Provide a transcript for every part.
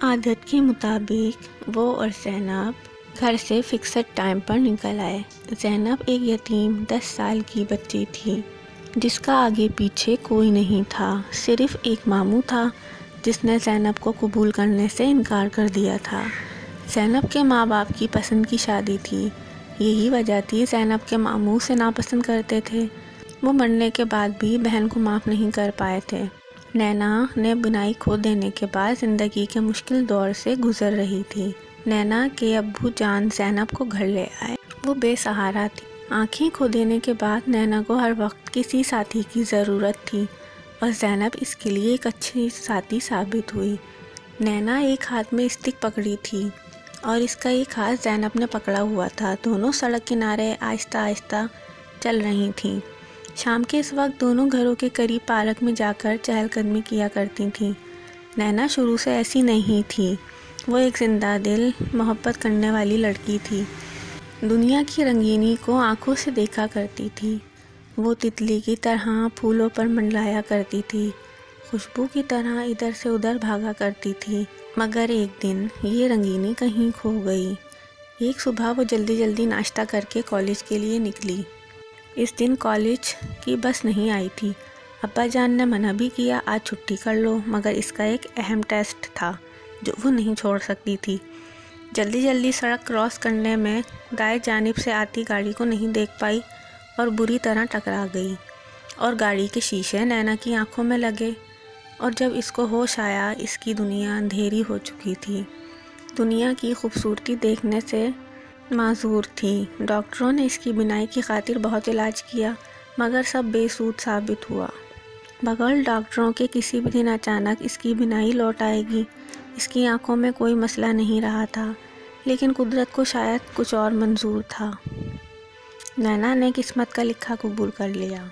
عادت کے مطابق وہ اور زینب گھر سے فکسڈ ٹائم پر نکل آئے۔ زینب ایک یتیم 10 سال کی بچی تھی جس کا آگے پیچھے کوئی نہیں تھا، صرف ایک ماموں تھا جس نے زینب کو قبول کرنے سے انکار کر دیا تھا۔ زینب کے ماں باپ کی پسند کی شادی تھی، یہی وجہ تھی زینب کے ماموں اسے ناپسند کرتے تھے۔ وہ مرنے کے بعد بھی بہن کو معاف نہیں کر پائے تھے۔ نینا نے بینائی کھو دینے کے بعد زندگی کے مشکل دور سے گزر رہی تھی۔ نینا کے ابو جان زینب کو گھر لے آئے۔ وہ بے سہارا تھی۔ آنکھیں کھو دینے کے بعد نینا کو ہر وقت کسی ساتھی کی ضرورت تھی اور زینب اس کے لیے ایک اچھی ساتھی ثابت ہوئی۔ نینا ایک ہاتھ میں اسٹک پکڑی تھی اور اس کا ایک ہاتھ زینب نے پکڑا ہوا تھا۔ دونوں سڑک کنارے آہستہ آہستہ چل رہی تھیں۔ شام کے اس وقت دونوں گھروں کے قریب پارک میں جا کر چہل قدمی کیا کرتی تھیں۔ نینا شروع سے ایسی نہیں تھی، وہ ایک زندہ دل محبت کرنے والی لڑکی تھی۔ دنیا کی رنگینی کو آنکھوں سے دیکھا کرتی تھی۔ وہ تتلی کی طرح پھولوں پر منڈلایا کرتی تھی، خوشبو کی طرح ادھر سے ادھر بھاگا کرتی تھی۔ مگر ایک دن یہ رنگینی کہیں کھو گئی۔ ایک صبح وہ جلدی جلدی ناشتہ کر کے کالج کے لیے نکلی۔ اس دن کالج کی بس نہیں آئی تھی۔ ابا جان نے منع بھی کیا، آج چھٹی کر لو، مگر اس کا ایک اہم ٹیسٹ تھا جو وہ نہیں چھوڑ سکتی تھی۔ جلدی جلدی سڑک کراس کرنے میں دائیں جانب سے آتی گاڑی کو نہیں دیکھ پائی اور بری طرح ٹکرا گئی اور گاڑی کے شیشے نینا کی آنکھوں میں لگے، اور جب اس کو ہوش آیا اس کی دنیا اندھیری ہو چکی تھی۔ دنیا کی خوبصورتی دیکھنے سے معذور تھی۔ ڈاکٹروں نے اس کی بینائی کی خاطر بہت علاج کیا مگر سب بے سود ثابت ہوا۔ بغیر ڈاکٹروں کے کسی بھی دن اچانک اس کی بینائی لوٹ آئے گی۔ اس کی آنکھوں میں کوئی مسئلہ نہیں رہا تھا، لیکن قدرت کو شاید کچھ اور منظور تھا۔ نینا نے قسمت کا لکھا قبول کر لیا،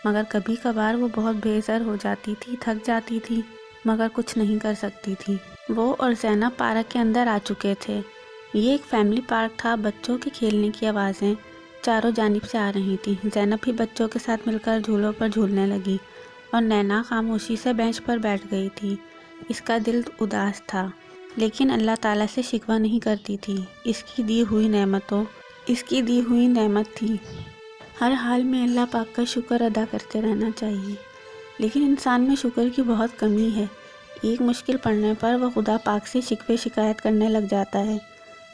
مگر کبھی کبھار وہ بہت بےزر ہو جاتی تھی، تھک جاتی تھی، مگر کچھ نہیں کر سکتی تھی۔ وہ اور زینب پارک کے اندر آ چکے تھے۔ یہ ایک فیملی پارک تھا۔ بچوں کے کھیلنے کی آوازیں چاروں جانب سے آ رہی تھیں۔ زینب بھی بچوں کے ساتھ مل کر جھولوں پر جھولنے لگی اور نینا خاموشی سے بینچ پر بیٹھ گئی تھی۔ اس کا دل اداس تھا، لیکن اللہ تعالیٰ سے شکوہ نہیں کرتی تھی۔ اس کی دی ہوئی نعمت تھی۔ ہر حال میں اللہ پاک کا شکر ادا کرتے رہنا چاہیے، لیکن انسان میں شکر کی بہت کمی ہے۔ ایک مشکل پڑنے پر وہ خدا پاک سے شکوے شکایت کرنے لگ جاتا ہے۔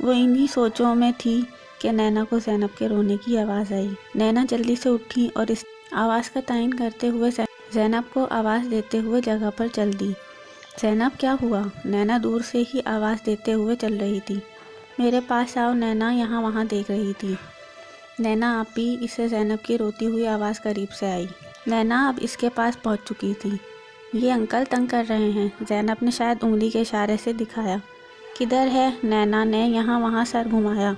وہ انہی سوچوں میں تھی کہ نینا کو زینب کے رونے کی آواز آئی۔ نینا جلدی سے اٹھی اور اس آواز کا تعین کرتے ہوئے زینب کو آواز دیتے ہوئے جگہ پر چل دی۔ زینب کیا ہوا؟ نینا دور سے ہی آواز دیتے ہوئے چل رہی تھی۔ میرے پاس آؤ۔ نینا یہاں وہاں دیکھ رہی تھی۔ نینا آپی، اسے زینب کی روتی ہوئی آواز قریب سے آئی۔ نینا اب اس کے پاس پہنچ چکی تھی۔ یہ انکل تنگ کر رہے ہیں، زینب نے شاید انگلی کے اشارے سے دکھایا۔ کدھر ہے؟ نینا نے یہاں وہاں سر گھمایا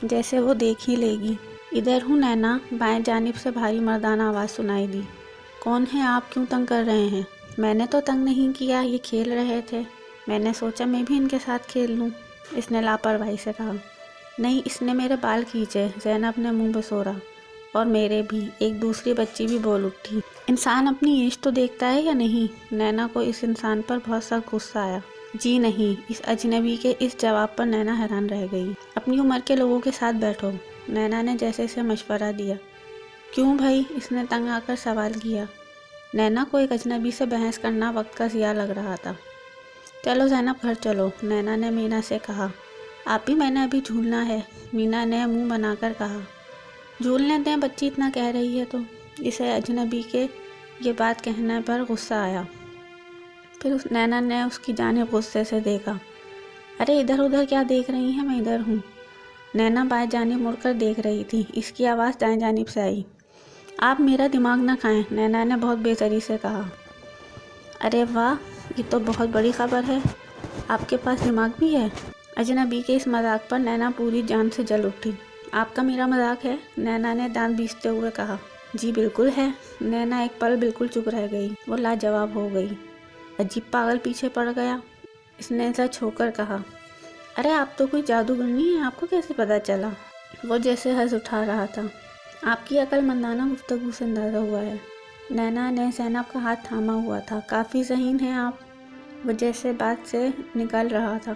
جیسے وہ دیکھ ہی لے گی۔ ادھر ہوں نینا، بائیں جانب سے بھاری مردانہ آواز سنائی دی۔ کون ہیں آپ؟ کیوں تنگ کر رہے ہیں؟ میں نے تو تنگ نہیں کیا، یہ کھیل رہے تھے، میں نے سوچا میں بھی ان کے ساتھ کھیل لوں، اس نے لاپرواہی سے کہا۔ نہیں، اس نے میرے بال کھینچے، زینب نے منہ بسورا۔ اور میرے بھی، ایک دوسری بچی بھی بول اٹھی۔ انسان اپنی ایج تو دیکھتا ہے یا نہیں؟ نینا کو اس انسان پر بہت سخت غصہ آیا۔ جی نہیں۔ اس اجنبی کے اس جواب پر نینا حیران رہ گئی۔ اپنی عمر کے لوگوں کے ساتھ بیٹھو، نینا نے جیسے اسے مشورہ دیا۔ کیوں بھائی؟ اس نے تنگ آ کر سوال کیا۔ نینا کو ایک اجنبی سے بحث کرنا وقت کا ضیاع لگ رہا تھا۔ چلو زینب گھر چلو، نینا نے مینا سے کہا۔ آپی میں نے ابھی جھولنا ہے، مینا نے منہ بنا کر کہا۔ جھولنے دیں، بچی اتنا کہہ رہی ہے تو۔ اسے اجنبی کے یہ بات کہنے پر غصہ آیا۔ پھر نینا نے اس کی جانب غصے سے دیکھا۔ ارے ادھر ادھر کیا دیکھ رہی ہیں، میں ادھر ہوں۔ نینا بائیں جانب مڑ کر دیکھ رہی تھی۔ اس کی آواز دائیں جانب سے آئی۔ آپ میرا دماغ نہ کھائیں، نینا نے بہت بےسری سے کہا۔ ارے واہ، یہ تو بہت بڑی خبر ہے، آپ کے پاس دماغ بھی ہے؟ اجنبی کے اس مذاق پر نینا پوری جان سے جل اٹھی۔ آپ کا میرا مذاق ہے؟ نینا نے دانت بیچتے ہوئے کہا۔ جی بالکل ہے۔ نینا ایک پل بالکل چپ رہ گئی، وہ لاجواب ہو گئی۔ عجیب پاگل پیچھے پڑ گیا، اس نے سچ ہو کر کہا۔ ارے آپ تو کوئی جادوگرنی ہیں، آپ کو کیسے پتا چلا؟ وہ جیسے حظ اٹھا رہا تھا۔ آپ کی عقل مندانہ گفتگو سے اندازہ ہوا ہے۔ نینا نے زینب کا ہاتھ تھاما ہوا تھا۔ کافی ذہین ہیں آپ۔ وہ جیسے بات سے نکل رہا تھا۔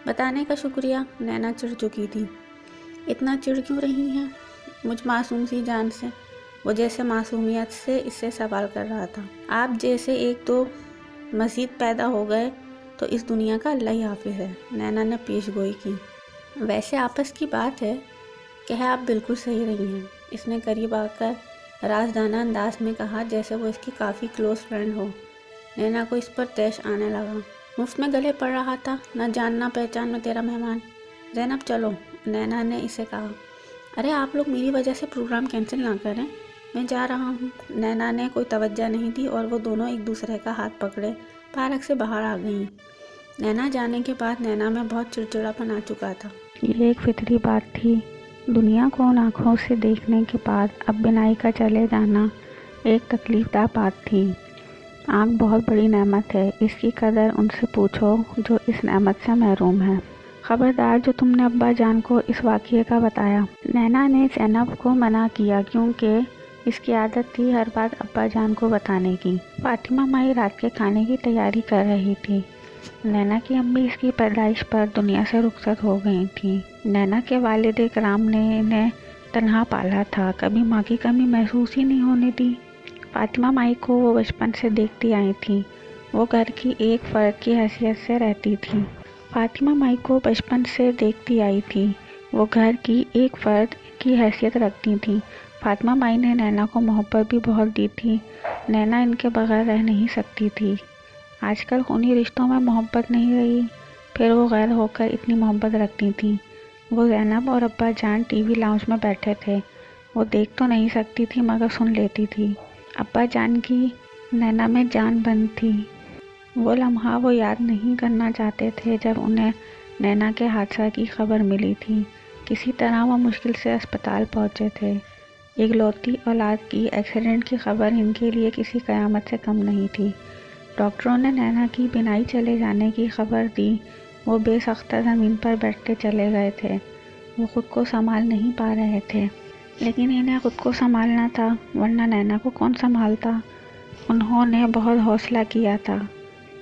بتانے کا شکریہ، نینا چڑ چکی تھی۔ اتنا چڑ کیوں رہی ہیں مجھ معصوم سی جان سے؟ وہ جیسے معصومیت سے اس سے سوال کر رہا تھا۔ آپ جیسے ایک دو مزید پیدا ہو گئے تو اس دنیا کا اللہ ہی حافظ ہے، نینا نے پیش گوئی کی۔ ویسے آپس کی بات ہے کہ آپ بالکل صحیح رہی ہیں، اس نے قریب آ کر رازدانہ انداز میں کہا، جیسے وہ اس کی کافی کلوز فرینڈ ہو۔ نینا کو اس پر طیش آنے لگا۔ مفت میں گلے پڑ رہا تھا، نہ جان نہ پہچان میں تیرا مہمان۔ زینب چلو، نینا نے اسے کہا۔ ارے آپ لوگ میری وجہ سے پروگرام کینسل نہ کریں، میں جا رہا ہوں۔ نینا نے کوئی توجہ نہیں دی اور وہ دونوں ایک دوسرے کا ہاتھ پکڑے پارک سے باہر آ گئیں۔ نینا جانے کے بعد نینا میں بہت چڑچڑاپن آ چکا تھا۔ یہ ایک فطری بات تھی۔ دنیا کو ان آنکھوں سے دیکھنے کے بعد اب بینائی کا چلے جانا ایک تکلیف دہ بات تھی۔ آنکھ بہت بڑی نعمت ہے، اس کی قدر ان سے پوچھو جو اس نعمت سے محروم ہے۔ خبردار جو تم نے ابا جان کو اس واقعے کا بتایا۔ نینا نے زینب کو منع کیا کیونکہ اس کی عادت تھی ہر بات ابا جان کو بتانے کی۔ فاطمہ مائی رات کے کھانے کی تیاری کر رہی تھی۔ نینا کی امی اس کی پیدائش پر دنیا سے رخصت ہو گئی تھیں۔ نینا کے والد کرام نے انہیں تنہا پالا تھا، کبھی ماں کی کمی محسوس ہی نہیں ہونے دی۔ فاطمہ مائی کو وہ بچپن سے دیکھتی آئی تھیں، وہ گھر کی ایک فرد کی حیثیت سے رہتی تھی۔ فاطمہ مائی کو بچپن سے دیکھتی آئی تھی، وہ گھر کی ایک فرد کی حیثیت رکھتی تھیں۔ فاطمہ مائی نے نینا کو محبت بھی بہت دی تھی، نینا ان کے بغیر رہ نہیں سکتی تھی۔ آج کل خونی رشتوں میں محبت نہیں رہی، پھر وہ غیر ہو کر اتنی محبت رکھتی تھیں۔ وہ زینب اور ابا جان ٹی وی لاؤنج میں بیٹھے تھے، وہ دیکھ تو نہیں سکتی تھی مگر سن لیتی تھی۔ ابا جان کی نینا میں جان بند تھی۔ وہ لمحہ وہ یاد نہیں کرنا چاہتے تھے جب انہیں نینا کے حادثہ کی خبر ملی تھی۔ کسی طرح وہ مشکل سے اسپتال پہنچے تھے۔ اکلوتی اولاد کی ایکسیڈنٹ کی خبر ان کے لیے کسی قیامت سے کم نہیں تھی۔ ڈاکٹروں نے نینا کی بینائی چلے جانے کی خبر دی، وہ بے سختہ زمین پر بیٹھتے چلے گئے تھے۔ وہ خود کو سنبھال نہیں پا رہے تھے، لیکن انہیں خود کو سنبھالنا تھا، ورنہ نینا کو کون سنبھالتا۔ انہوں نے بہت حوصلہ کیا تھا،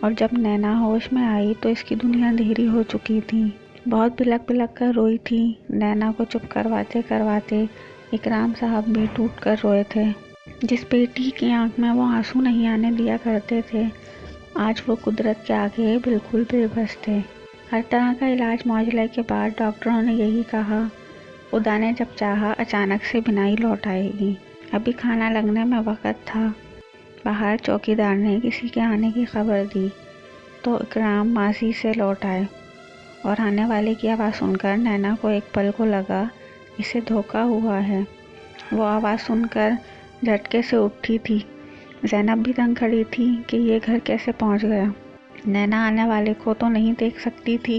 اور جب نینا ہوش میں آئی تو اس کی دنیا اندھیری ہو چکی تھی۔ بہت بلک بلک کر روئی تھی۔ نینا کو چپ کرواتے کرواتے اکرام صاحب بھی ٹوٹ کر روئے تھے۔ جس بیٹی کی آنکھ میں وہ آنسو نہیں آنے دیا کرتے تھے، آج وہ قدرت کے آگے بالکل بے بس تھے۔ ہر طرح کا علاج معالجے کے بعد ڈاکٹروں نے یہی کہا، خدا نے جب چاہا اچانک سے بینائی لوٹ آئے گی۔ ابھی کھانا لگنے میں وقت تھا۔ باہر چوکیدار نے کسی کے آنے کی خبر دی تو اکرام ماضی سے لوٹ آئے، اور آنے والے کی آواز سن کر نینا کو ایک پل کو لگا اسے دھوکہ ہوا ہے۔ وہ آواز سن کر جھٹکے سے اٹھی تھی۔ زینب بھی دنگ کھڑی تھی کہ یہ گھر کیسے پہنچ گیا۔ نینا آنے والے کو تو نہیں دیکھ سکتی تھی،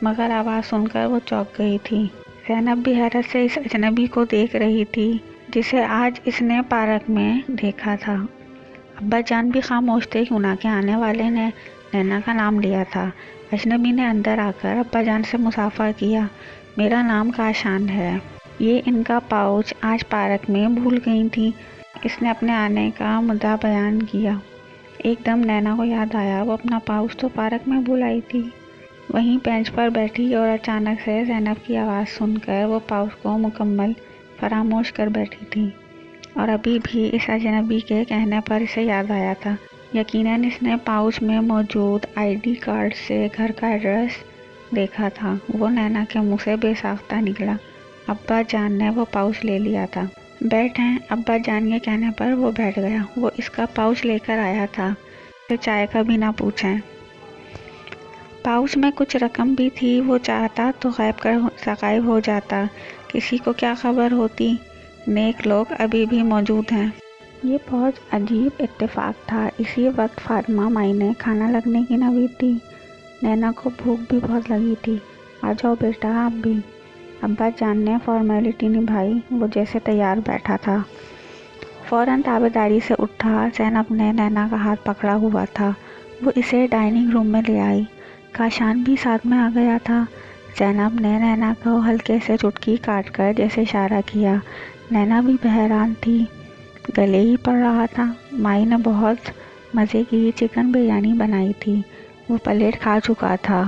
مگر آواز سن کر وہ چونک گئی تھی۔ زینب بھی حیرت سے اس اجنبی کو دیکھ رہی تھی جسے آج اس نے پارک میں دیکھا تھا۔ ابا جان بھی خاموش تھے، کیوں نہ کہ آنے والے نے نینا کا نام لیا تھا۔ اجنبی نے اندر آ کر ابا جان سے مصافحہ کیا۔ میرا نام کاشان ہے۔ یہ ان کا پاؤچ آج پارک میں بھول گئی تھی۔ اس نے اپنے آنے کا مدعا بیان کیا۔ ایک دم نینا کو یاد آیا وہ اپنا پاؤچ تو پارک میں بھول آئی تھی۔ وہیں بینچ پر بیٹھی اور اچانک سے زینب کی آواز سن کر وہ پاؤچ کو مکمل فراموش کر بیٹھی تھی، اور ابھی بھی اس اجنبی کے کہنے پر اسے یاد آیا تھا۔ یقیناً اس نے پاؤچ میں موجود ID کارڈ سے گھر کا ایڈریس دیکھا تھا۔ وہ نینا کے منہ سے بے ساختہ نکلا۔ ابا جان نے وہ پاؤچ لے لیا تھا۔ بیٹھیں، ابا جان کے کہنے پر وہ بیٹھ گیا۔ وہ اس کا پاؤچ لے کر آیا تھا، اسے چائے کا بھی نہ پوچھیں۔ پاؤچ میں کچھ رقم بھی تھی، وہ چاہتا تو غائب ہو جاتا، کسی کو کیا خبر ہوتی۔ نیک لوگ ابھی بھی موجود ہیں۔ یہ بہت عجیب اتفاق تھا۔ اسی وقت فاطمہ مائی نے کھانا لگنے کی نوید دی۔ نینا کو بھوک بھی بہت لگی تھی۔ آ جاؤ بیٹا آپ بھی۔ ابا جان نے فارمیلٹی نبھائی، وہ جیسے تیار بیٹھا تھا۔ فوراً تابعداری سے اٹھا۔ زینب نے نینا کا ہاتھ پکڑا ہوا تھا، وہ اسے ڈائننگ روم میں لے آئی۔ کاشان بھی ساتھ میں آ گیا تھا۔ زینب نے نینا کو ہلکے سے چٹکی کاٹ کر جیسے اشارہ کیا۔ نینا بھی بحران تھی، گلے ہی پڑ رہا تھا۔ مائی نے بہت مزے کی چکن بریانی بنائی تھی، وہ پلیٹ کھا چکا تھا۔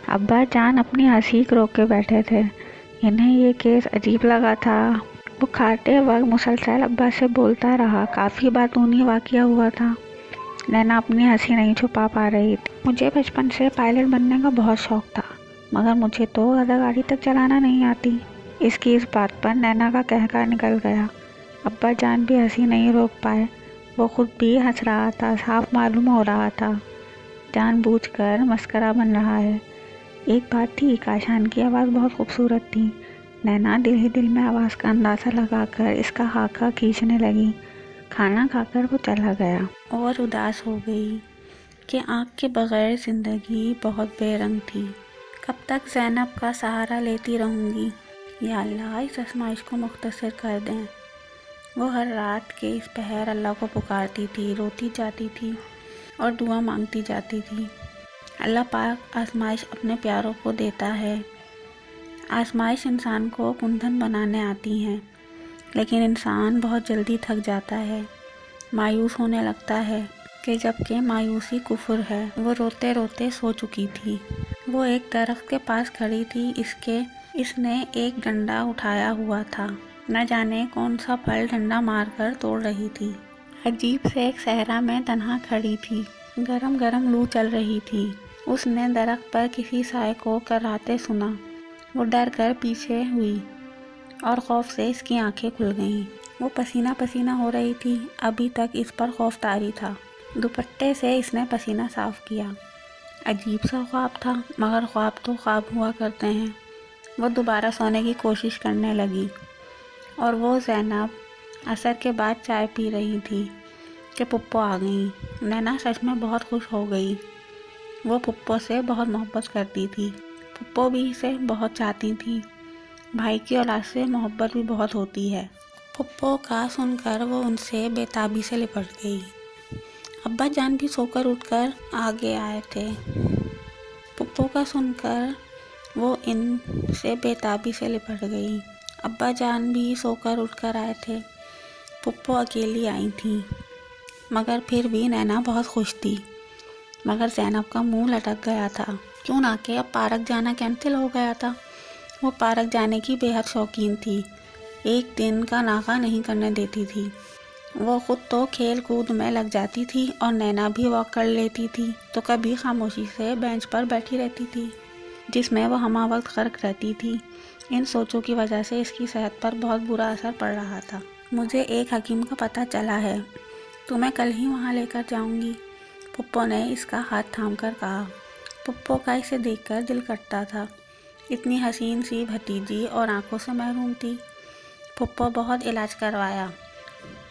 ابا جان اپنی ہنسی روک کے بیٹھے تھے، انہیں یہ کیس عجیب لگا تھا۔ وہ کھاتے وقت مسلسل ابا سے بولتا رہا، کافی باتونی واقعہ ہوا تھا۔ نینا اپنی ہنسی نہیں چھپا پا رہی تھی۔ مجھے بچپن سے پائلٹ بننے کا بہت شوق تھا، مگر مجھے تو گاڑی تک چلانا نہیں آتی۔ اس کی اس بات پر نینا کا قہقہ نکل گیا۔ ابا جان بھی ہنسی نہیں روک پائے، وہ خود بھی ہنس رہا تھا، صاف معلوم ہو رہا تھا جان بوجھ کر مسخرہ بن رہا ہے۔ ایک بات تھی، کاشان کی آواز بہت خوبصورت تھی۔ نینا دل ہی دل میں آواز کا اندازہ لگا کر اس کا خاکہ کھینچنے لگی۔ کھانا کھا کر وہ چلا گیا اور اداس ہو گئی کہ آنکھ کے بغیر زندگی بہت بے رنگ تھی۔ کب تک زینب کا سہارا لیتی رہوں گی؟ یا اللہ اس آزمائش کو مختصر کر دیں۔ وہ ہر رات کے اس پہر اللہ کو پکارتی تھی، روتی جاتی تھی اور دعا مانگتی جاتی تھی۔ اللہ پاک آزمائش اپنے پیاروں کو دیتا ہے۔ آزمائش انسان کو کندن بنانے آتی ہیں، لیکن انسان بہت جلدی تھک جاتا ہے، مایوس ہونے لگتا ہے کہ جبکہ مایوسی کفر ہے۔ وہ روتے روتے سو چکی تھی۔ وہ ایک درخت کے پاس کھڑی تھی، اس نے ایک ڈنڈا اٹھایا ہوا تھا، نہ جانے کون سا پھل ڈنڈا مار کر توڑ رہی تھی۔ عجیب سے ایک صحرا میں تنہا کھڑی تھی، گرم گرم لو چل رہی تھی۔ اس نے درخت پر کسی سائے کو کراہتے سنا۔ وہ ڈر کر پیچھے ہوئی اور خوف سے اس کی آنکھیں کھل گئیں۔ وہ پسینہ پسینہ ہو رہی تھی، ابھی تک اس پر خوف طاری تھا۔ دوپٹے سے اس نے پسینہ صاف کیا۔ عجیب سا خواب تھا، مگر خواب تو خواب ہوا کرتے ہیں۔ وہ دوبارہ سونے کی کوشش کرنے لگی اور وہ زینب عصر کے بعد چائے پی رہی تھی کہ پپو آ گئیں۔ نینا سچ میں بہت خوش ہو گئی۔ وہ پپو سے بہت محبت کرتی تھی، پپو بھی اسے بہت چاہتی تھی۔ بھائی کی اولاد سے محبت بھی بہت ہوتی ہے۔ پپو کا سن کر وہ ان سے بے تابی سے لپٹ گئی۔ ابا جان بھی سو کر اٹھ کر آگے آئے تھے۔ پپو کا سن کر وہ ان سے بے تابی سے لپٹ گئی۔ ابا جان بھی سو کر اٹھ کر آئے تھے۔ پپو اکیلی آئی تھی، مگر پھر بھی نینا بہت خوش تھی۔ مگر زینب کا منہ لٹک گیا تھا، کیوں نہ کہ اب پارک جانا کینسل ہو گیا تھا۔ وہ پارک جانے کی بے حد شوقین تھی، ایک دن کا ناغہ نہیں کرنے دیتی تھی۔ وہ خود تو کھیل کود میں لگ جاتی تھی اور نینا بھی واک کر لیتی تھی تو کبھی خاموشی سے بینچ پر بیٹھی رہتی تھی، جس میں وہ ہمہ وقت غرق رہتی تھی۔ ان سوچوں کی وجہ سے اس کی صحت پر بہت برا اثر پڑ رہا تھا۔ مجھے ایک حکیم کا پتہ چلا ہے، تمہیں کل ہی وہاں لے کر جاؤں گی، پپو نے اس کا ہاتھ تھام کر کہا۔ پپو کا اسے دیکھ کر دل کٹتا تھا، اتنی حسین سی بھتیجی اور آنکھوں سے محروم تھی۔ پپو بہت علاج کروایا،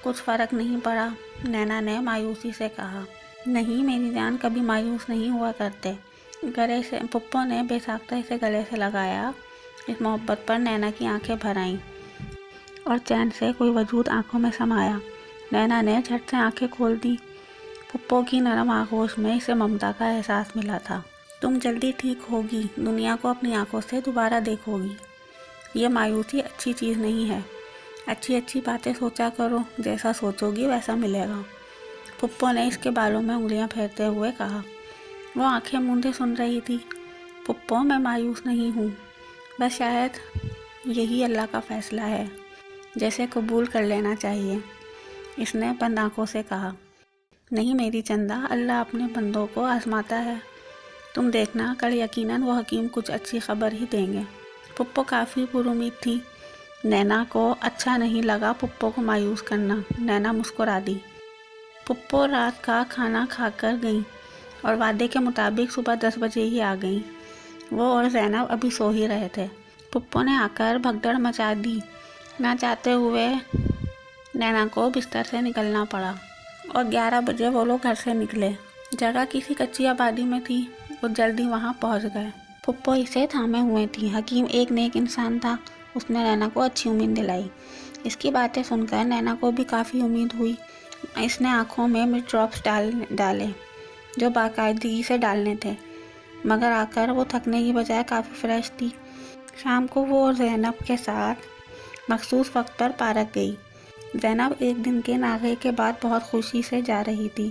کچھ فرق نہیں پڑا، نینا نے مایوسی سے کہا۔ نہیں میری جان، کبھی مایوس نہیں ہوا کرتے۔ گلے سے پپو نے بے ساختہ اسے گلے سے لگایا۔ اس محبت پر نینا کی آنکھیں بھر آئیں اور چین سے کوئی وجود آنکھوں میں سمایا۔ نینا نے جھٹ سے آنکھیں کھول دی۔ پپو کی نرم آغوش میں اسے ممتا کا احساس ملا تھا۔ تم جلدی ٹھیک ہوگی، دنیا کو اپنی آنکھوں سے دوبارہ دیکھو گی۔ یہ مایوسی اچھی چیز نہیں ہے، اچھی اچھی باتیں سوچا کرو، جیسا سوچو گی ویسا ملے گا۔ پپو نے اس کے بالوں میں انگلیاں پھیرتے ہوئے کہا۔ وہ آنکھیں موندے سن رہی تھی۔ پپو میں مایوس نہیں ہوں، بس شاید یہی اللہ کا فیصلہ ہے، جیسے قبول کر لینا چاہیے، اس نے بند آنکھوں سے کہا۔ نہیں میری چندا، اللہ اپنے بندوں کو آزماتا ہے، تم دیکھنا کل یقیناً وہ حکیم کچھ اچھی خبر ہی دیں گے۔ پپو کافی پر امید تھی۔ نینا کو اچھا نہیں لگا پپو کو مایوس کرنا۔ نینا مسکرا دی۔ پپو رات کا کھانا کھا کر گئیں اور وعدے کے مطابق صبح 10 بجے ہی آ گئیں۔ وہ اور زینب ابھی سو ہی رہے تھے۔ پپو نے آ کر بھگدڑ مچا دی۔ نہ چاہتے ہوئے نینا کو بستر سے نکلنا پڑا اور 11 بجے وہ لوگ گھر سے نکلے۔ جگہ کسی کچی آبادی میں تھی، وہ جلدی وہاں پہنچ گئے۔ پپو اسے تھامے ہوئے تھی۔ حکیم ایک نیک انسان تھا، اس نے نینا کو اچھی امید دلائی۔ اس کی باتیں سن کر نینا کو بھی کافی امید ہوئی۔ اس نے آنکھوں میں مرچ ڈراپس ڈالے جو باقاعدگی سے ڈالنے تھے، مگر آ کر وہ تھکنے کی بجائے کافی فریش تھی۔ شام کو وہ اور زینب کے ساتھ مخصوص وقت پر پارک گئی۔ زینب ایک دن کے ناغے کے بعد بہت خوشی سے جا رہی تھی۔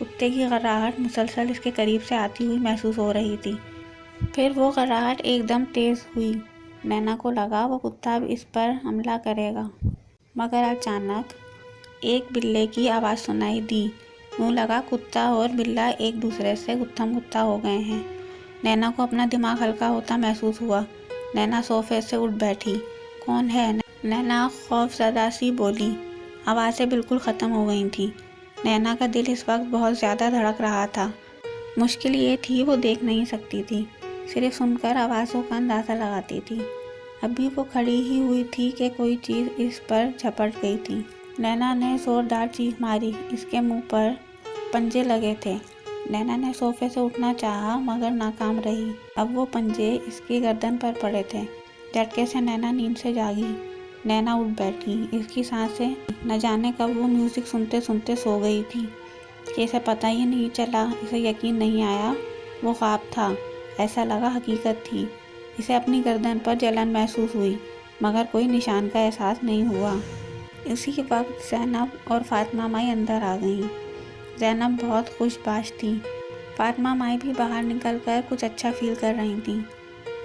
کتے کی غراہٹ مسلسل اس کے قریب سے آتی ہوئی محسوس ہو رہی تھی۔ پھر وہ غراہٹ ایک دم تیز ہوئی۔ نینا کو لگا وہ کتا اب اس پر حملہ کرے گا، مگر اچانک ایک بلے کی آواز سنائی دی۔ یوں لگا کتا اور بلا ایک دوسرے سے گتھم گتا ہو گئے ہیں۔ نینا کو اپنا دماغ ہلکا ہوتا محسوس ہوا۔ نینا صوفے سے اٹھ بیٹھی۔ کون ہے؟ نینا خوف زدہ سی بولی۔ آوازیں بالکل ختم ہو گئی تھیں۔ نینا کا دل اس وقت بہت زیادہ دھڑک رہا تھا۔ مشکل یہ تھی وہ دیکھ نہیں سکتی تھی، صرف سن کر آوازوں کا اندازہ لگاتی تھی۔ ابھی وہ کھڑی ہی ہوئی تھی کہ کوئی چیز اس پر جھپٹ گئی تھی۔ نینا نے زوردار چیخ ماری۔ اس کے منہ پر پنجے لگے تھے۔ نینا نے صوفے سے اٹھنا چاہا مگر ناکام رہی۔ اب وہ پنجے اس کی گردن پر پڑے تھے۔ جھٹکے سے نینا نیند سے جاگی۔ نینا اٹھ بیٹھی۔ اس کی سانسیں نہ جانے کب وہ میوزک سنتے سنتے سو گئی تھی کہ اسے پتہ ہی نہیں چلا۔ اسے یقین نہیں آیا وہ خواب تھا، ایسا لگا حقیقت تھی۔ اسے اپنی گردن پر جلن محسوس ہوئی مگر کوئی نشان کا احساس نہیں ہوا۔ اسی وقت زینب اور فاطمہ مائی اندر آ گئیں۔ زینب بہت خوش باش تھی۔ فاطمہ مائی بھی باہر نکل کر کچھ اچھا فیل کر رہی تھیں۔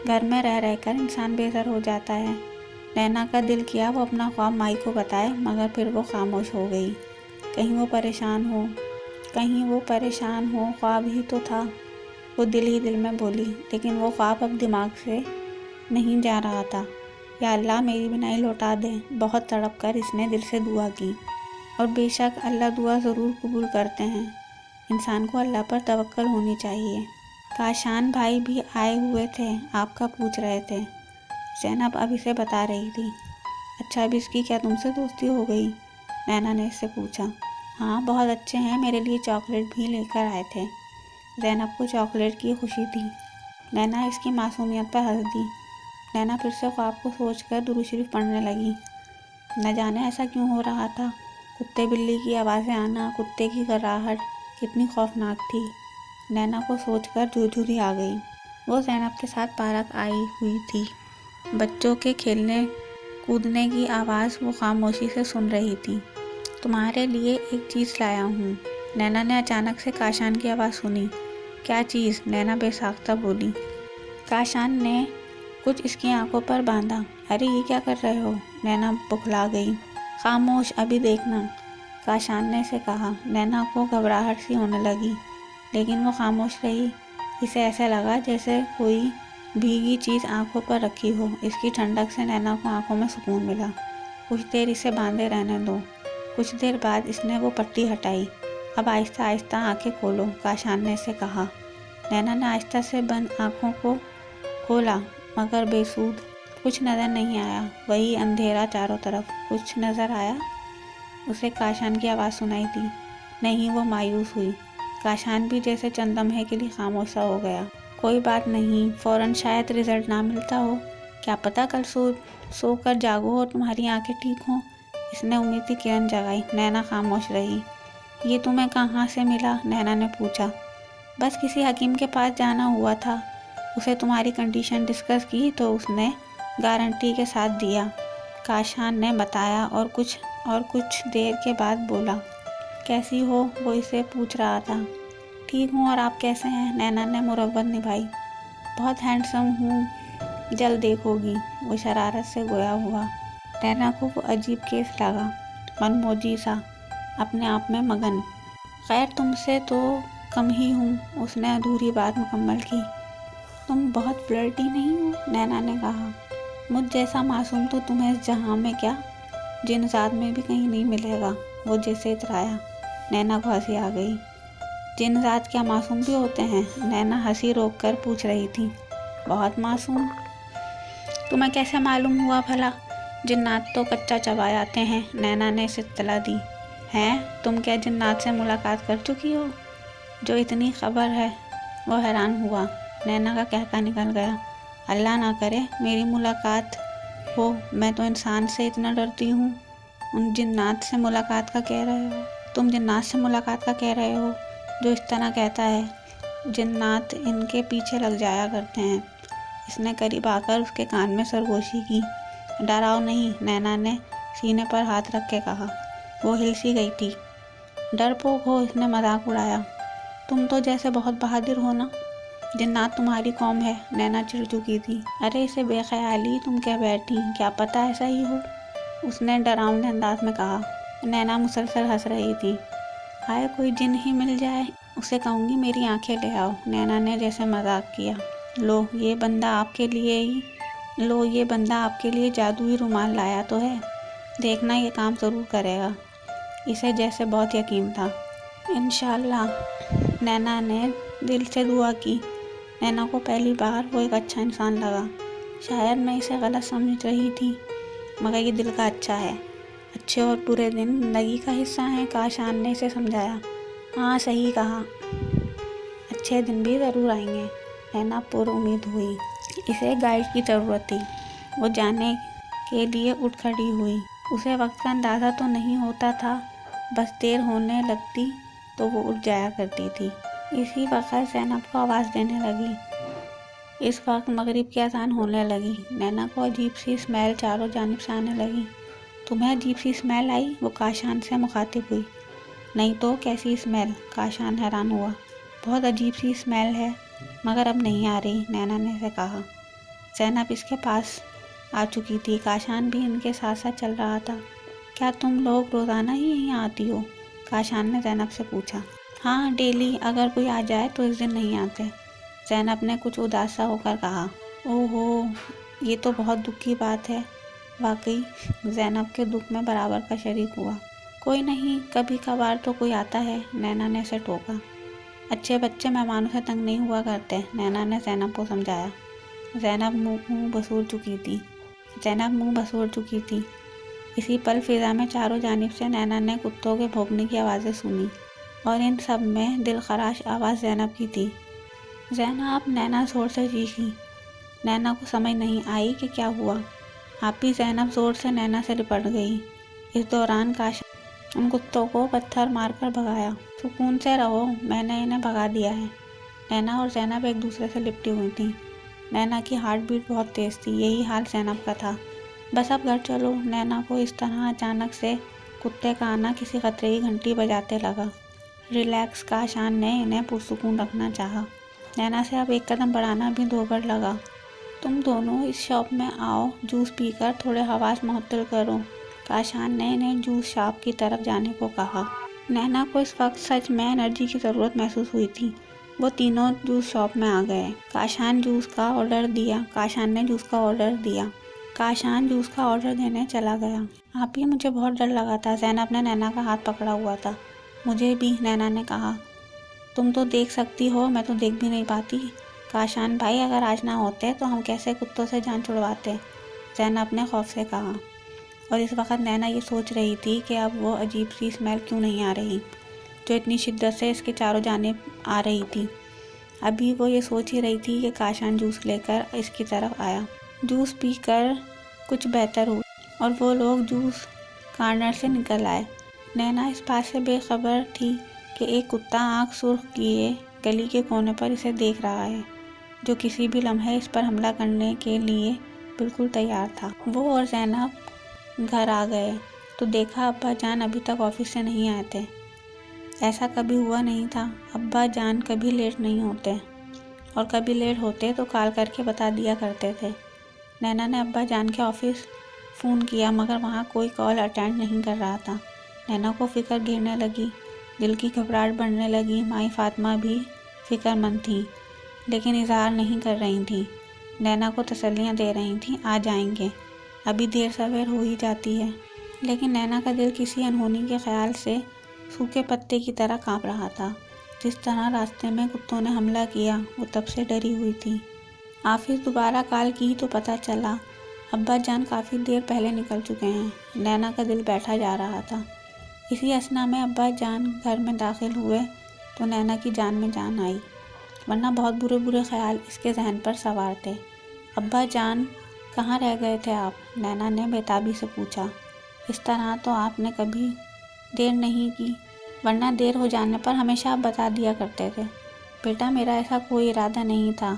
گھر میں رہ کر انسان بیزار ہو جاتا ہے۔ نینا کا دل کیا وہ اپنا خواب مائی کو بتائے مگر پھر وہ خاموش ہو گئی۔ کہیں وہ پریشان ہو، خواب ہی تو تھا، وہ دل ہی دل میں بولی۔ لیکن وہ خواب اب دماغ سے نہیں جا رہا تھا۔ یا اللہ میری بینائی لوٹا دے، بہت تڑپ کر اس نے دل سے دعا کی۔ اور بے شک اللہ دعا ضرور قبول کرتے ہیں۔ انسان کو اللہ پر توکل ہونی چاہیے۔ کاشان بھائی بھی آئے ہوئے تھے، آپ کا پوچھ رہے تھے، زینب اب اسے بتا رہی تھی۔ اچھا اب اس کی کیا تم سے دوستی ہو گئی؟ نینا نے اس سے پوچھا۔ ہاں بہت اچھے ہیں، میرے لیے چاکلیٹ بھی لے کر آئے تھے۔ زینب کو چاکلیٹ کی خوشی تھی۔ نینا اس کی معصومیت پر ہنس دی۔ نینا پھر سے خواب کو سوچ کر درود شریف پڑھنے لگی۔ نہ جانے ایسا کیوں ہو رہا تھا، کتے بلی کی آوازیں آنا، کتے کی غراہٹ کتنی خوفناک تھی۔ نینا کو سوچ کر جھرجھری آ گئی۔ وہ زینب کے ساتھ پارک آئی ہوئی تھی۔ بچوں کے کھیلنے کودنے کی آواز وہ خاموشی سے سن رہی تھی۔ تمہارے لیے ایک چیز لایا ہوں۔ نینا نے اچانک سے کاشان کی آواز سنی۔ کیا چیز؟ نینا بے ساختہ بولی۔ کاشان نے کچھ اس کی آنکھوں پر باندھا۔ ارے یہ کیا کر رہے ہو؟ نینا بکھلا گئی۔ خاموش، ابھی دیکھنا، کاشان نے اسے کہا۔ نینا کو گھبراہٹ سی ہونے لگی لیکن وہ خاموش رہی۔ اسے ایسا لگا جیسے کوئی بھیگی چیز آنکھوں پر رکھی ہو۔ اس کی ٹھنڈک سے نینا کو آنکھوں میں سکون ملا۔ کچھ دیر اسے باندھے رہنے دو۔ کچھ دیر بعد اس نے وہ پٹی ہٹائی۔ اب آہستہ آہستہ آنکھیں کھولو، کاشان نے اسے کہا۔ نینا نے آہستہ سے بند آنکھوں کو کھولا مگر بے سود، کچھ نظر نہیں آیا۔ وہی اندھیرا چاروں طرف۔ کچھ نظر آیا؟ اسے کاشان کی آواز سنائی دی۔ نہیں، وہ مایوس ہوئی۔ کاشان بھی جیسے چند لمحے کے لیے خاموش سا ہو گیا۔ کوئی بات نہیں، فوراً شاید رزلٹ نہ ملتا ہو، کیا پتہ کل سو کر جاگو اور تمہاری آنکھیں ٹھیک ہوں۔ اس نے امید کی کرن جگائی۔ نینا خاموش رہی۔ یہ تمہیں کہاں سے ملا؟ نینا نے پوچھا۔ بس کسی حکیم کے پاس جانا ہوا تھا، اسے تمہاری کنڈیشن ڈسکس کی تو اس نے گارنٹی کے ساتھ دیا، کاشان نے بتایا اور کچھ دیر کے بعد بولا۔ کیسی ہو؟ وہ اسے پوچھ رہا تھا۔ ٹھیک ہوں، اور آپ کیسے ہیں؟ نینا نے مروت نبھائی۔ بہت ہینڈسم ہوں، جلد دیکھو گی، وہ شرارت سے گویا ہوا۔ نینا کو وہ عجیب کیس لگا، من موجی سا، اپنے آپ میں مگن۔ خیر تم سے تو کم ہی ہوں، اس نے ادھوری بات مکمل کی۔ تم بہت فلرٹی نہیں ہو؟ نینا نے کہا۔ مجھ جیسا معصوم تو تمہیں اس جہاں میں کیا جن ذات میں بھی کہیں نہیں ملے گا، وہ جیسے اترایا۔ نینا کو ہنسی آ گئی۔ جن ذات کیا معصوم بھی ہوتے ہیں؟ نینا ہنسی روک کر پوچھ رہی تھی۔ بہت معصوم؟ تمہیں کیسے معلوم ہوا بھلا؟ جنات تو کچا چبا جاتے ہیں، نینا نے اسے اطلاع دی۔ ہیں؟ تم کیا جنات سے ملاقات کر چکی ہو؟ جو اتنی خبر ہے، وہ حیران ہوا۔ نینا کا کہکا نکل گیا۔ اللہ نہ کرے میری ملاقات ہو، میں تو انسان سے اتنا ڈرتی ہوں، ان جنات سے ملاقات کا کہہ رہے ہو؟ تم جنات سے ملاقات کا کہہ رہے ہو؟ جو اس طرح کہتا ہے، جنات ان کے پیچھے لگ جایا کرتے ہیں۔ اس نے قریب آ کر اس کے کان میں سرگوشی کی۔ ڈراؤ نہیں، نینا نے سینے پر ہاتھ رکھ کے کہا۔ وہ ہل سی گئی تھی۔ ڈرپوک ہو، اس نے مذاق اڑایا۔ تم تو جیسے بہت بہادر ہو نا، جنات تمہاری قوم ہے، نینا چڑ چکی تھی۔ ارے اسے بے خیالی تم کہہ بیٹھی، کیا پتہ ایسا ہی ہو، اس نے ڈراؤنے انداز میں کہا۔ نینا مسلسل ہنس رہی تھی۔ ہائے کوئی جن ہی مل جائے، اسے کہوں گی میری آنکھیں لے آؤ، نینا نے جیسے مذاق کیا۔ لو یہ بندہ آپ کے لیے جادوئی رومال لایا تو ہے، دیکھنا یہ کام ضرور کرے گا۔ اسے جیسے بہت یقین تھا۔ انشاءاللہ، نینا نے دل سے دعا کی۔ نینا کو پہلی بار وہ ایک اچھا انسان لگا۔ شاید میں اسے غلط سمجھ رہی تھی، مگر یہ دل کا اچھا ہے۔ اچھے اور برے دن زندگی کا حصہ ہیں، کاشان نے اسے سمجھایا۔ ہاں صحیح کہا، اچھے دن بھی ضرور آئیں گے، نینا پر امید ہوئی۔ اسے گائیڈ کی ضرورت تھی۔ وہ جانے کے لیے اٹھ کھڑی ہوئی۔ اسے وقت کا اندازہ تو نہیں ہوتا تھا، بس دیر ہونے لگتی تو وہ اٹھ جایا کرتی تھی۔ اسی وقت زینب کو آواز دینے لگی۔ اس وقت مغرب کی اذان ہونے لگی۔ نینا کو عجیب سی اسمیل چاروں جانب سے آنے لگی۔ تمہیں عجیب سی اسمیل آئی؟ وہ کاشان سے مخاطب ہوئی۔ نہیں تو کیسی اسمیل؟ کاشان حیران ہوا۔ بہت عجیب سی اسمیل ہے، مگر اب نہیں آ رہی، نینا نے اسے کہا۔ زینب اس کے پاس آ چکی تھی، کاشان بھی ان کے ساتھ ساتھ چل رہا تھا۔ کیا تم لوگ روزانہ ہی یہیں آتی ہو؟ کاشان نے زینب سے پوچھا۔ ہاں ڈیلی، اگر کوئی آ جائے تو اس دن نہیں آتے، زینب نے کچھ اداس سا ہو کر کہا۔ اوہو، یہ تو بہت دکھ کی بات ہے۔ واقعی، زینب کے دکھ میں برابر کا شریک ہوا۔ کوئی نہیں، کبھی کبھار تو کوئی آتا ہے، نینا نے اسے ٹوکا۔ اچھے بچے مہمانوں سے تنگ نہیں ہوا کرتے، نینا نے زینب کو سمجھایا۔ زینب منہ بسور چکی تھی۔ اسی پل فضا میں چاروں جانب سے نینا نے کتوں کے بھونکنے کی آوازیں سنی، اور ان سب میں دلخراش آواز زینب کی تھی۔ زینب، نینا زور سے چیخی۔ نینا کو سمجھ نہیں آئی کہ کیا ہوا۔ آپ ہی زینب زور سے نینا سے لپٹ گئی۔ اس دوران کاشان ان کتوں کو پتھر مار کر بھگایا۔ سکون سے رہو، میں نے انہیں بھگا دیا ہے۔ نینا اور زینب ایک دوسرے سے لپٹی ہوئی تھیں۔ نینا کی ہارٹ بیٹ بہت تیز تھی، یہی حال زینب کا تھا۔ بس اب گھر چلو، نینا کو اس طرح اچانک سے کتے کا آنا کسی خطرے کی گھنٹی بجاتے لگا۔ ریلیکس، کاشان نے انہیں پرسکون رکھنا چاہا۔ نینا سے اب ایک قدم بڑھانا بھی دوبھر لگا۔ تم دونوں اس شاپ میں آؤ، جوس پی کر تھوڑے حواس معطل کرو، کاشان نے انہیں جوس شاپ کی طرف جانے کو کہا۔ نینا کو اس وقت سچ میں انرجی کی ضرورت محسوس ہوئی تھی۔ وہ تینوں جوس شاپ میں آ گئے۔ کاشان نے جوس کا آرڈر دینے چلا گیا۔ آپ ہی، مجھے بہت ڈر لگا تھا، زینب نے نینا کا ہاتھ پکڑا ہوا تھا۔ مجھے بھی، نینا نے کہا۔ تم تو دیکھ سکتی ہو، میں تو دیکھ بھی نہیں پاتی۔ کاشان بھائی، اگر آج نہ ہوتے تو ہم کیسے کتوں سے جان چھڑواتے، زینب نے خوف سے کہا۔ اور اس وقت نینا یہ سوچ رہی تھی کہ اب وہ عجیب سی اسمیل کیوں نہیں آ رہی، جو اتنی شدت سے اس کے چاروں جانب آ رہی تھی۔ ابھی وہ یہ سوچ ہی رہی تھی کہ کاشان جوس لے کر اس کی طرف آیا۔ جوس پی کر کچھ بہتر ہوئی اور وہ لوگ جوس کارنر سے نکل آئے۔ نینا اس بات سے بے خبر تھی کہ ایک کتا آنکھ سرخ کیے گلی کے کونے پر اسے دیکھ رہا ہے، جو کسی بھی لمحے اس پر حملہ کرنے کے لیے بالکل تیار تھا۔ وہ اور زینب گھر آ گئے تو دیکھا ابا جان ابھی تک آفس سے نہیں آئے تھے۔ ایسا کبھی ہوا نہیں تھا، ابا جان کبھی لیٹ نہیں ہوتے، اور کبھی لیٹ ہوتے تو کال کر کے بتا دیا کرتے تھے۔ نینا نے ابا جان کے آفس فون کیا، مگر وہاں کوئی کال اٹینڈ نہیں کر رہا تھا۔ نینا کو فکر گھیرنے لگی، دل کی گھبراہٹ بڑھنے لگی۔ مائی فاطمہ بھی فکر مند تھیں، لیکن اظہار نہیں کر رہی تھیں، نینا کو تسلیاں دے رہی تھیں، آ جائیں گے، ابھی دیر سویر ہو ہی جاتی ہے۔ لیکن نینا کا دل کسی انہونی کے خیال سے سوکھے پتے کی طرح کانپ رہا تھا۔ جس طرح راستے میں کتوں نے حملہ کیا، وہ تب سے ڈری ہوئی تھی۔ آفس دوبارہ کال کی تو پتہ چلا ابا جان کافی دیر پہلے نکل چکے ہیں۔ نینا کا دل بیٹھا جا رہا تھا۔ اسی اثنا میں ابا جان گھر میں داخل ہوئے تو نینا کی جان میں جان آئی، ورنہ بہت برے برے خیال اس کے ذہن پر سوار تھے۔ ابا جان، کہاں رہ گئے تھے آپ؟ نینا نے بےتابی سے پوچھا۔ اس طرح تو آپ نے کبھی دیر نہیں کی، ورنہ دیر ہو جانے پر ہمیشہ آپ بتا دیا کرتے تھے۔ بیٹا، میرا ایسا کوئی ارادہ نہیں تھا،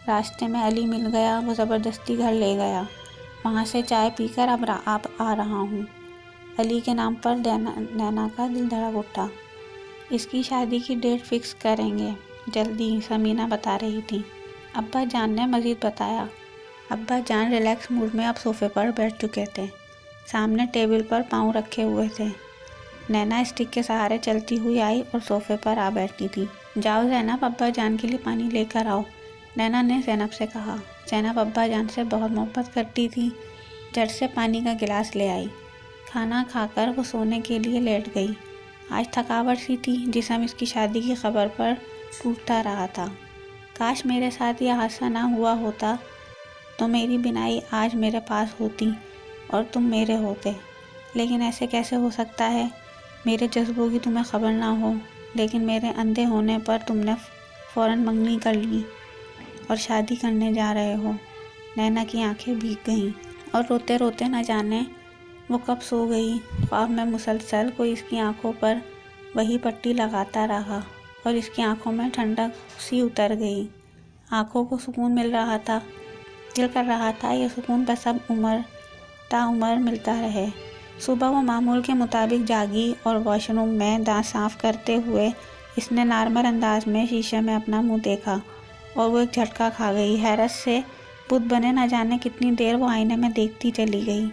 راستے میں علی مل گیا، وہ زبردستی گھر لے گیا، وہاں سے چائے پی کر اب آ رہا ہوں۔ علی کے نام پر نینا کا دل دھڑک اٹھا۔ اس کی شادی کی ڈیٹ فکس کریں گے جلدی، سمینہ بتا رہی تھی۔ ابا جان نے مزید بتایا۔ ابا جان ریلیکس موڈ میں اب صوفے پر بیٹھ چکے تھے، سامنے ٹیبل پر پاؤں رکھے ہوئے تھے۔ نینا اسٹک کے سہارے چلتی ہوئی آئی اور صوفے پر آ بیٹھی تھی۔ جاؤ زینب، ابا جان کے لیے پانی لے کر آؤ، نینا نے زینب سے کہا۔ زینب ابا جان سے بہت محبت کرتی تھی، جھٹ سے پانی کا گلاس لے آئی۔ کھانا کھا کر وہ سونے کے لیے لیٹ گئی۔ آج تھکاوٹ سی تھی، جسم اس کی شادی کی خبر پر ٹوٹتا رہا تھا۔ کاش میرے ساتھ یہ حادثہ نہ ہوا ہوتا تو میری بینائی آج میرے پاس ہوتی اور تم میرے ہوتے، لیکن ایسے کیسے ہو سکتا ہے؟ میرے جذبوں کی تمہیں خبر نہ ہو، لیکن میرے اندھے ہونے پر تم نے فوراً منگنی کر لی اور شادی کرنے جا رہے ہو۔ نینا کی آنکھیں بھیگ گئیں اور روتے روتے نہ جانے وہ کب سو گئی۔ خواب میں مسلسل کوئی اس کی آنکھوں پر وہی پٹی لگاتا رہا اور اس کی آنکھوں میں ٹھنڈک سی اتر گئی۔ آنکھوں کو سکون مل رہا تھا، دل کر رہا تھا یہ سکون بس اب تا عمر ملتا رہے۔ صبح وہ معمول کے مطابق جاگی اور واش روم میں دانت صاف کرتے ہوئے اس نے نارمل انداز میں شیشے میں اپنا منہ دیکھا اور وہ ایک جھٹکا کھا گئی۔ حیرت سے بت بنے نہ جانے کتنی دیر وہ آئینے میں دیکھتی چلی گئی۔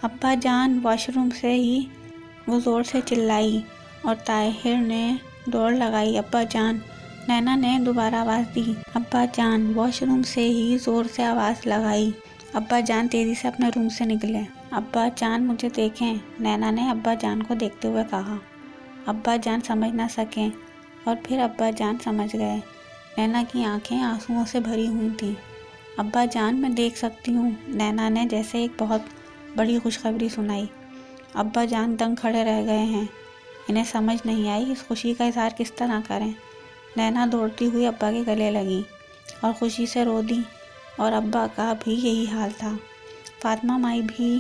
ابا جان، واش روم سے ہی وہ زور سے چلائی اور طاہر نے دوڑ لگائی۔ ابا جان، نینا نے دوبارہ آواز دی۔ ابا جان، واش روم سے ہی زور سے آواز لگائی۔ ابا جان تیزی سے اپنے روم سے نکلے۔ ابا جان مجھے دیکھیں، نینا نے ابا جان کو دیکھتے ہوئے کہا۔ ابا جان سمجھ نہ سکیں اور پھر ابا جان سمجھ گئے۔ نینا کی آنکھیں آنسوؤں سے بھری ہوئی تھیں۔ ابا جان میں دیکھ سکتی ہوں، نینا نے جیسے ایک بہت بڑی خوشخبری سنائی۔ ابا جان دنگ کھڑے رہ گئے ہیں، انہیں سمجھ نہیں آئی اس خوشی کا اظہار کس طرح کریں۔ نینا دوڑتی ہوئی ابا کے گلے لگی اور خوشی سے رو دی، اور ابا کا بھی یہی حال تھا۔ فاطمہ مائی بھی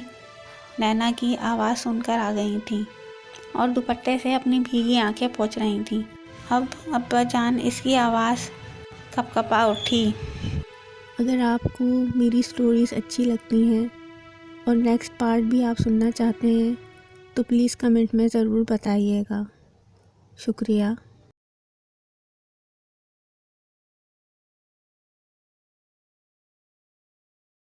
نینا کی آواز سن کر آ گئی تھیں اور دوپٹے سے اپنی بھیگی آنکھیں پوچھ رہی تھیں۔ اب ابا جان، اس کی آواز کپ کپا اٹھی۔ اگر آپ کو میری سٹوریز اچھی لگتی ہیں اور نیکسٹ پارٹ بھی آپ سننا چاہتے ہیں تو پلیز کمنٹ میں ضرور بتائیے گا۔ شکریہ۔